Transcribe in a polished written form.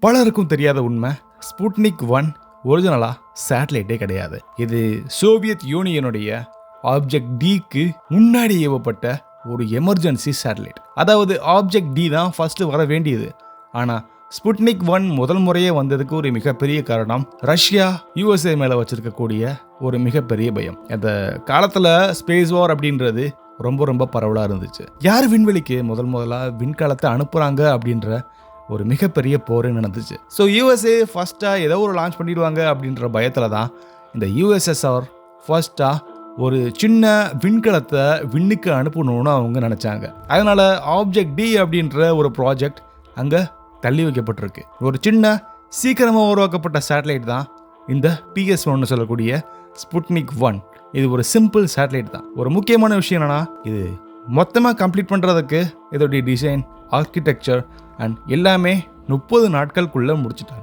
பலருக்கும் தெரியாத உண்மை, ஸ்புட்னிக் 1 ஒரிஜினலா சேட்டலைட்டே கிடையாது. இது சோவியத் யூனியனுடைய ஆப்ஜெக்ட் டிக்கு முன்னாடி ஏவப்பட்ட ஒரு எமர்ஜென்சி சேட்டலைட். அதாவது ஆப்ஜெக்ட் டி தான் ஃபர்ஸ்ட் வர வேண்டியது. ஆனால் ஸ்புட்னிக் 1 முதல் முறையே வந்ததுக்கு ஒரு மிகப்பெரிய காரணம் ரஷ்யா யூஎஸ்ஏ மேலே வச்சிருக்கக்கூடிய ஒரு மிகப்பெரிய பயம். அந்த காலத்தில் ஸ்பேஸ் வார் அப்படின்றது ரொம்ப ரொம்ப பரவலாக இருந்துச்சு. யார் விண்வெளிக்கு முதலாக விண்கலத்தை அனுப்புகிறாங்க அப்படின்ற ஒரு மிகப்பெரிய போர் நடந்துச்சு. ஸோ யூஎஸ்ஏ ஃபர்ஸ்ட்டாக ஏதோ ஒரு லான்ச் பண்ணிடுவாங்க அப்படின்ற பயத்தில் தான் இந்த யூஎஸ்எஸ்ஆர் ஃபர்ஸ்ட்டாக ஒரு சின்ன விண்கலத்தை விண்ணுக்கு அனுப்பணும்னு அவங்க நினச்சாங்க. அதனால் ஆப்ஜெக்ட் டி அப்படின்ற ஒரு ப்ராஜெக்ட் அங்கே தள்ளி வைக்கப்பட்டிருக்கு. ஒரு சின்ன சீக்கிரமாக உருவாக்கப்பட்ட சேட்டலைட் தான் இந்த PS1 சொல்லக்கூடிய ஸ்புட்னிக் 1. இது ஒரு சிம்பிள் சேட்டலைட் தான். ஒரு முக்கியமான விஷயம் என்னன்னா, இது மொத்தமாக கம்ப்ளீட் பண்ணுறதுக்கு இதோடைய டிசைன், ஆர்கிடெக்சர் அண்ட் எல்லாமே 30 நாட்களுக்குள்ளே முடிச்சிட்டாங்க.